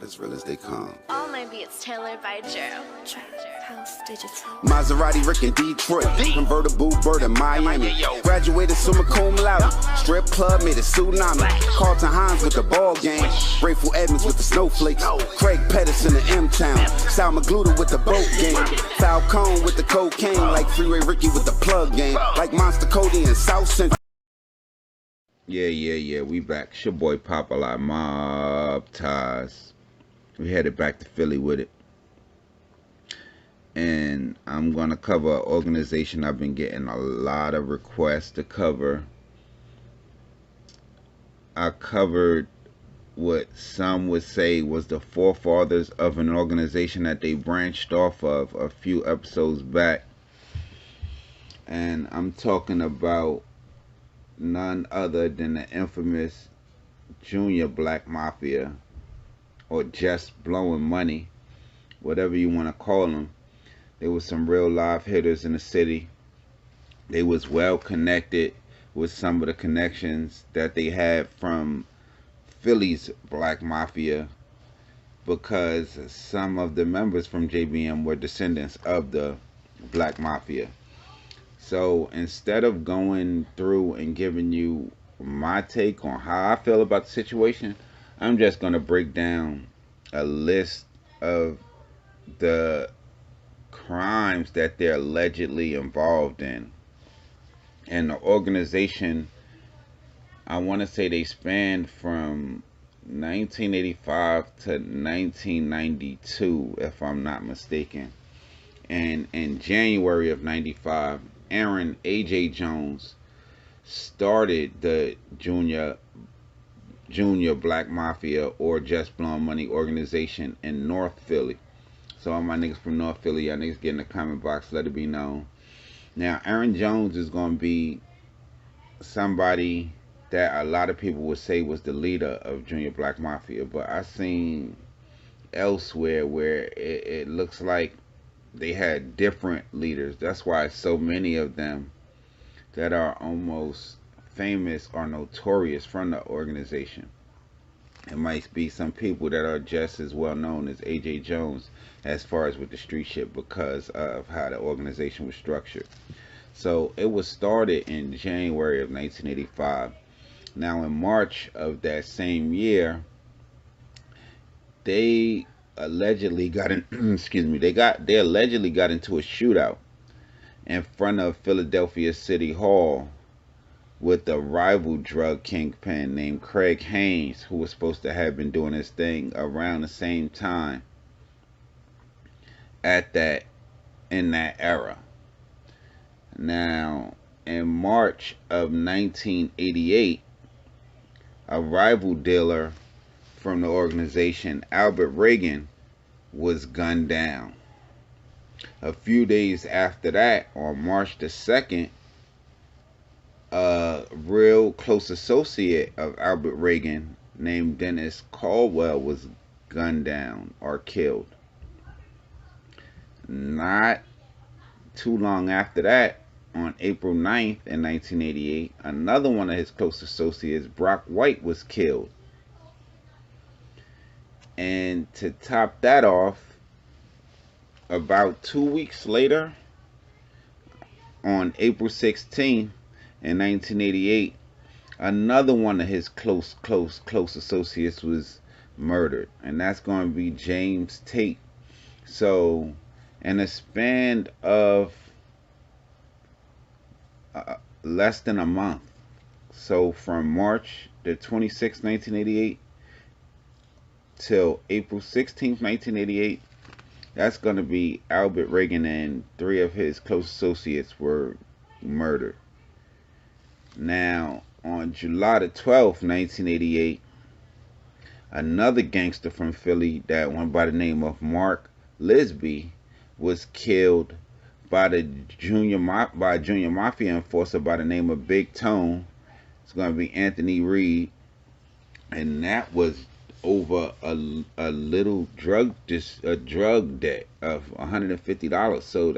as real as they come. All my beats tailored by Joe. House Digital. Maserati, Rick in Detroit, convertible bird in Miami. Graduated summa cum laude, strip club made a tsunami. Carlton Hines with the ball game, Grateful Edmonds with the snowflakes, Craig Pettis in the M-Town, Sal Magluta with the boat game, Falcone with the cocaine, like Freeway Ricky with the plug game, like Monster Cody in South Central. Yeah, we back. It's your boy Popalot, Mobb ties. We headed back to Philly with it. And I'm going to cover an organization I've been getting a lot of requests to cover. I covered what some would say was the forefathers of an organization that they branched off of a few episodes back. And I'm talking about none other than the infamous Junior Black Mafia, or just blowing money, whatever you want to call them. There was some real live hitters in the city. They was well connected with some of the connections that they had from Philly's Black Mafia, because some of the members from JBM were descendants of the Black Mafia. So instead of going through and giving you my take on how I feel about the situation, I'm just going to break down a list of the crimes that they're allegedly involved in. And the organization, I want to say they spanned from 1985 to 1992, if I'm not mistaken. And in January of 95, Aaron A.J. Jones started the Junior Black Mafia, or Just Blowing Money organization in North Philly. So all my niggas from North Philly, y'all niggas get in the comment box, let it be known. Now, Aaron Jones is going to be somebody that a lot of people would say was the leader of Junior Black Mafia, but I seen elsewhere where it looks like they had different leaders. That's why so many of them that are almost famous or notorious from the organization. It might be some people that are just as well known as AJ Jones as far as with the street shit, because of how the organization was structured. So it was started in January of 1985. Now in March of that same year, they allegedly got in, they allegedly got into a shootout in front of Philadelphia City Hall with a rival drug kingpin named Craig Haynes, who was supposed to have been doing his thing around the same time in that era. Now, in March of 1988, a rival dealer from the organization, Albert Reagan, was gunned down. A few days after that, on March the 2nd, a real close associate of Albert Reagan named Dennis Caldwell was gunned down or killed. Not too long after that, on April 9th in 1988, another one of his close associates, Brock White, was killed. And to top that off, about 2 weeks later, on April 16th in 1988, another one of his close associates was murdered, and that's going to be James Tate. So in a span of less than a month, so from March the 26th, 1988 till April 16th, 1988, that's going to be Albert Reagan and 3 of his close associates were murdered. Now, on July the 12th, 1988, another gangster from Philly that went by the name of Mark Lisby was killed by a Junior Mafia enforcer by the name of Big Tone. It's going to be Anthony Reed, and that was over a little drug debt of $150. So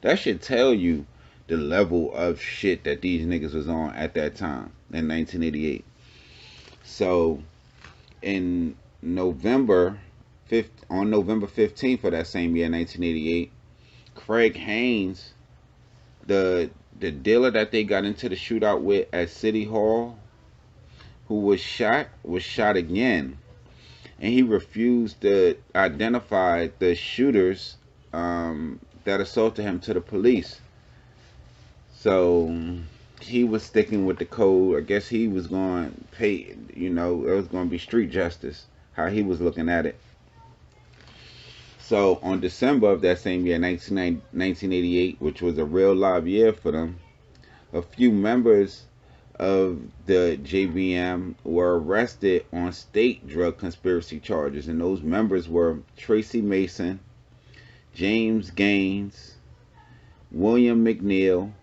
that should tell you the level of shit that these niggas was on at that time in 1988. So in November 5th, on November 15th of that same year, 1988, Craig Haynes, the dealer that they got into the shootout with at City Hall, who was shot again, and he refused to identify the shooters that assaulted him to the police. So he was sticking with the code. I guess he was going to pay, it was going to be street justice, how he was looking at it. So on December of that same year, 1988, which was a real live year for them, a few members of the JBM were arrested on state drug conspiracy charges, and those members were Tracy Mason, James Gaines, William McNeil,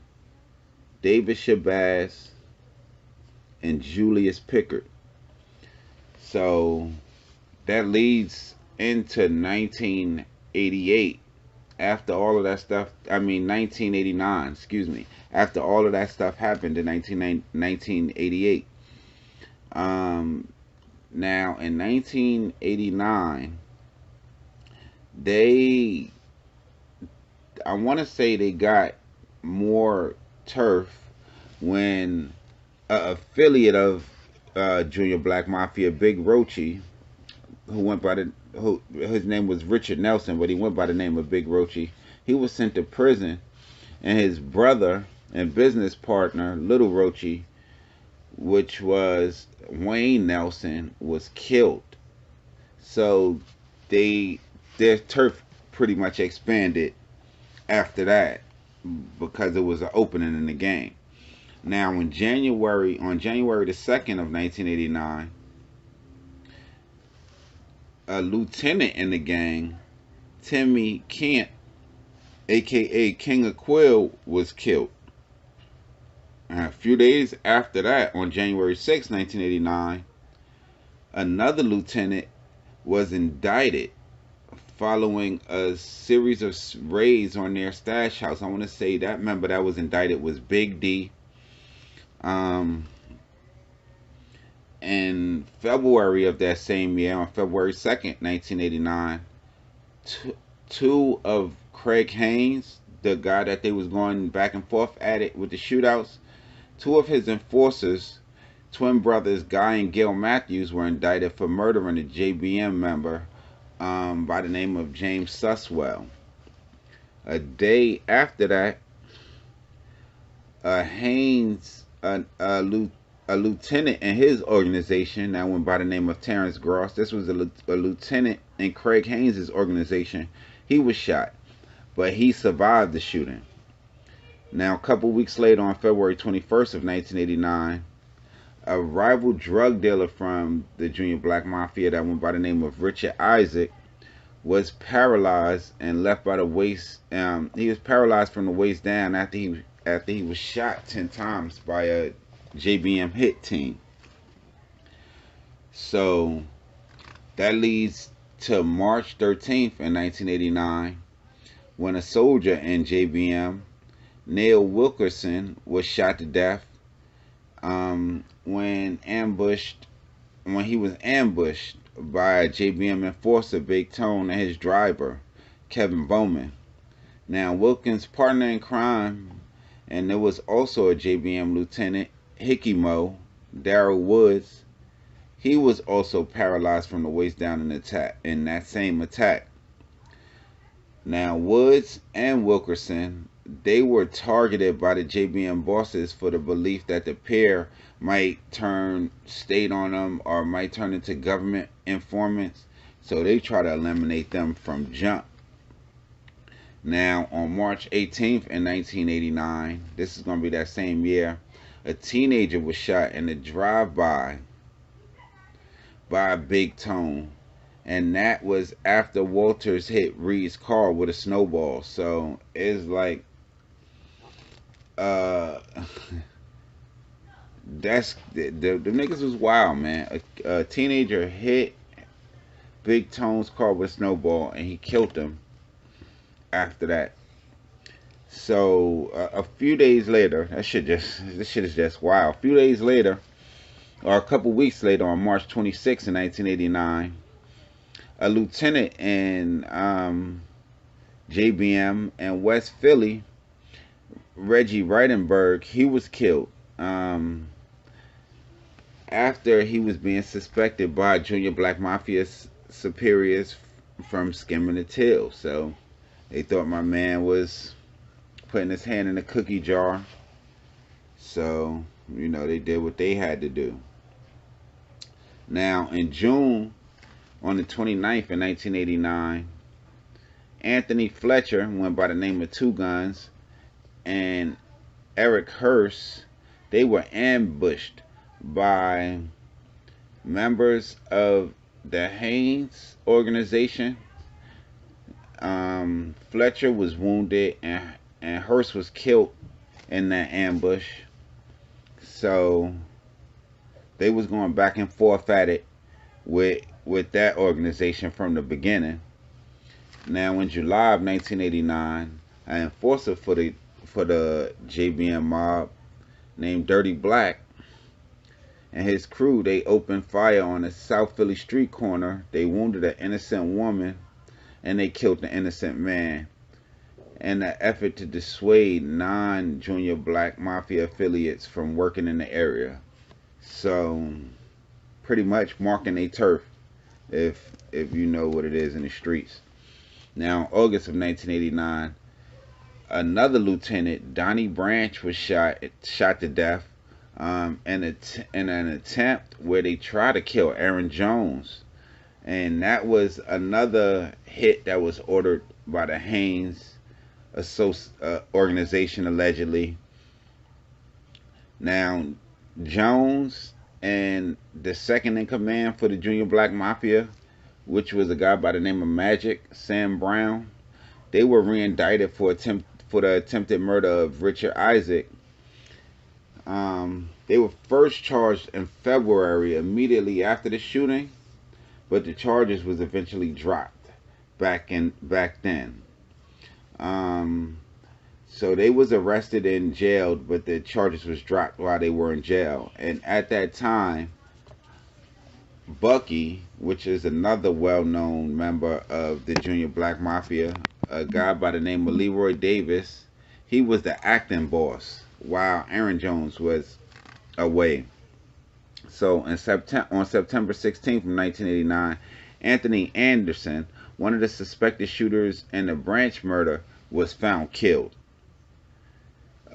David Shabazz, and Julius Pickard. So that leads into 1988. After all of that stuff, 1989, excuse me. After all of that stuff happened in 1988. Now, in 1989, I want to say they got more turf when an affiliate of Junior Black Mafia, Big Roachy, his name was Richard Nelson, but he went by the name of Big Roachy. He was sent to prison, and his brother and business partner, Little Roachy, which was Wayne Nelson, was killed. So their turf pretty much expanded after that because it was an opening in the game. Now, on January the 2nd of 1989, a lieutenant in the gang, Timmy Kent, aka King of Quill, was killed. And a few days after that, on January 6, 1989, another lieutenant was indicted following a series of raids on their stash house. I want to say that member that was indicted was Big D. In February of that same year, on February 2nd, 1989, two of Craig Haynes, the guy that they was going back and forth at it with the shootouts, two of his enforcers, twin brothers Guy and Gail Matthews, were indicted for murdering a JBM member by the name of James Suswell. A day after that, Haynes, a lieutenant in his organization that went by the name of Terrence Gross. This was a lieutenant in Craig Haynes' organization. He was shot, but he survived the shooting. Now, a couple weeks later, on February 21st of 1989, a rival drug dealer from the Junior Black Mafia that went by the name of Richard Isaac was paralyzed and left by the waist. He was paralyzed from the waist down after he was shot 10 times by a JBM hit team. So that leads to March 13th in 1989, when a soldier in JBM, Neil Wilkerson, was shot to death when he was ambushed by a JBM enforcer, Big Tone, and his driver, Kevin Bowman. Now, Wilkins' partner in crime, and there was also a JBM lieutenant, Hickey Mo, Darrell Woods, he was also paralyzed from the waist down in that same attack. Now, Woods and Wilkerson, they were targeted by the JBM bosses for the belief that the pair might turn state on them or might turn into government informants. So they try to eliminate them from jump. Now, on March 18th in 1989, this is going to be that same year, a teenager was shot in a drive-by by Big Tone. And that was after Walters hit Reed's car with a snowball. So it's like, that's the niggas was wild, man. A teenager hit Big Tone's car with a snowball, and he killed him after that. So a few days later, this shit is just wild. A few days later, or a couple weeks later, on March 26, 1989, a lieutenant in JBM and West Philly, Reggie Reidenberg, he was killed after he was being suspected by Junior Black Mafia superiors from skimming the till. So they thought my man was putting his hand in a cookie jar. So, they did what they had to do. Now, in June, on the 29th in 1989, Anthony Fletcher went by the name of Two Guns and Eric Hurst, they were ambushed by members of the Haynes organization. Fletcher was wounded and Hurst was killed in that ambush. So they was going back and forth at it with that organization from the beginning. Now in July of 1989, an enforcer for the JBM mob named Dirty Black and his crew, they opened fire on a South Philly street corner. They wounded an innocent woman and they killed the innocent man in an effort to dissuade non-Junior Black Mafia affiliates from working in the area. So pretty much marking a turf, if you know what it is in the streets. Now, August of 1989, another lieutenant, Donnie Branch, was shot to death in an attempt where they tried to kill Aaron Jones. And that was another hit that was ordered by the Haynes organization, allegedly. Now, Jones and the second in command for the Junior Black Mafia, which was a guy by the name of Magic, Sam Brown, they were reindicted for the attempted murder of Richard Isaac. They were first charged in February, immediately after the shooting, but the charges was eventually dropped back then. So they was arrested and jailed, but the charges was dropped while they were in jail. And at that time, Bucky, which is another well-known member of the Junior Black Mafia, a guy by the name of Leroy Davis, he was the acting boss while Aaron Jones was away. So on September 16th, 1989, Anthony Anderson, one of the suspected shooters in the Branch murder, was found killed.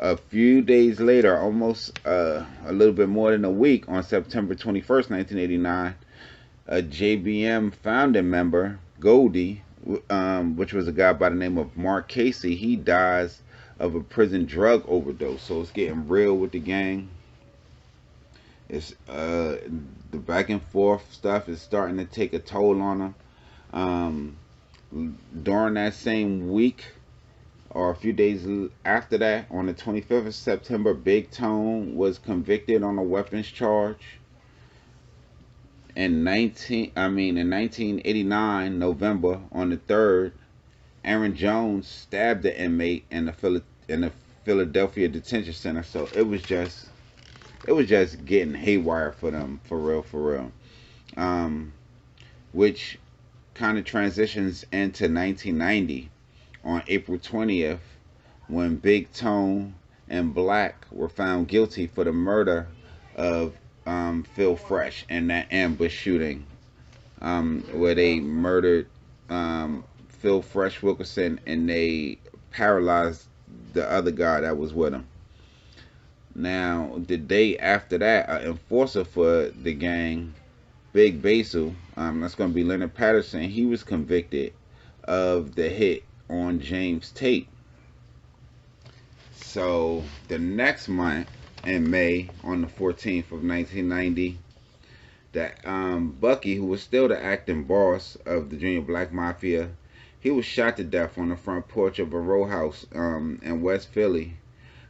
A few days later, almost a little bit more than a week, on September 21st, 1989, a JBM founding member, Goldie, which was a guy by the name of Mark Casey, he dies of a prison drug overdose. So it's getting real with the gang. It's the back and forth stuff is starting to take a toll on them. During that same week, or a few days after that, on the 25th of September, Big Tone was convicted on a weapons charge. In 1989, November, on the 3rd, Aaron Jones stabbed the inmate in the Philadelphia detention center. So it was just getting haywire for them, for real. Which kind of transitions into 1990. On April 20th, when Big Tone and Black were found guilty for the murder of Phil Fresh in that ambush shooting, where they murdered Phil Fresh Wilkerson and they paralyzed the other guy that was with him. Now, the day after that, an enforcer for the gang, Big Basil, that's going to be Leonard Patterson, he was convicted of the hit on James Tate. So the next month, in May, on the 14th of 1990, that Bucky, who was still the acting boss of the Junior Black Mafia, he was shot to death on the front porch of a row house in West Philly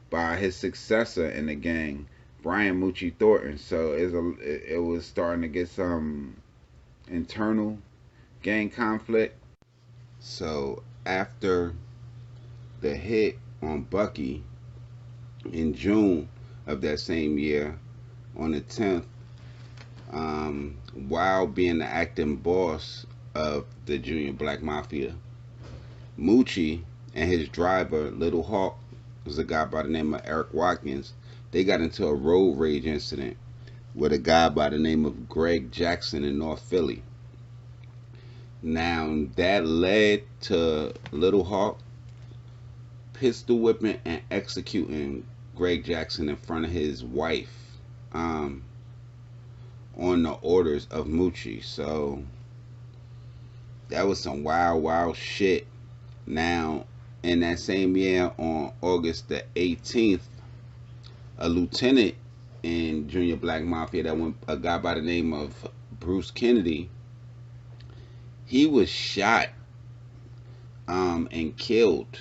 by his successor in the gang, Brian Moochie Thornton. So it was starting to get some internal gang conflict. So after the hit on Bucky in June of that same year, on the 10th, while being the acting boss of the Junior Black Mafia. Moochie and his driver, Little Hawk, was a guy by the name of Eric Watkins. They got into a road rage incident with a guy by the name of Greg Jackson in North Philly. Now, that led to Little Hawk pistol whipping and executing Greg Jackson in front of his wife, on the orders of Moochie. So that was some wild, wild shit. Now, in that same year, on August the 18th, a lieutenant in Junior Black Mafia, that went, a guy by the name of Bruce Kennedy, he was shot and killed.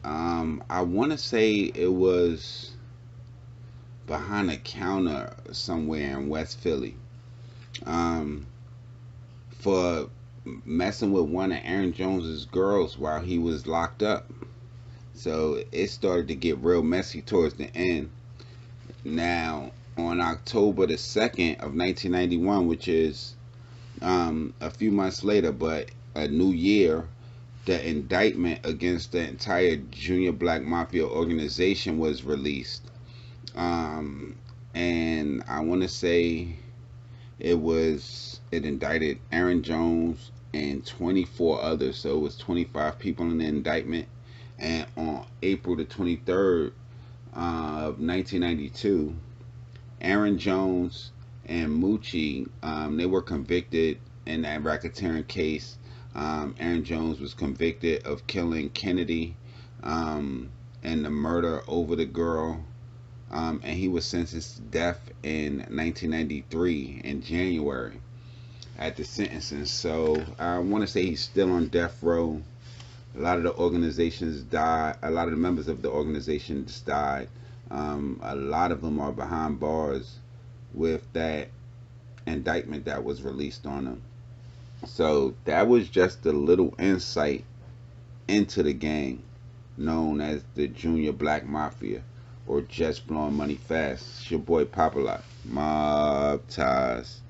I want to say it was behind a counter somewhere in West Philly, for messing with one of Aaron Jones's girls while he was locked up. So it started to get real messy towards the end. Now, on October the 2nd of 1991, which is a few months later, but a new year, the indictment against the entire Junior Black Mafia organization was released. And I want to say it indicted Aaron Jones and 24 others. So it was 25 people in the indictment. And on April the 23rd of 1992, Aaron Jones and Moochie, they were convicted in that racketeering case. Aaron Jones was convicted of killing Kennedy and the murder over the girl. And he was sentenced to death in 1993 in January at the sentencing. So I want to say he's still on death row. A lot of the organizations died. A lot of the members of the organizations died. A lot of them are behind bars with that indictment that was released on them. So that was just a little insight into the gang known as the Junior Black Mafia, or just blowing money fast. It's your boy Popalot. Mobb ties.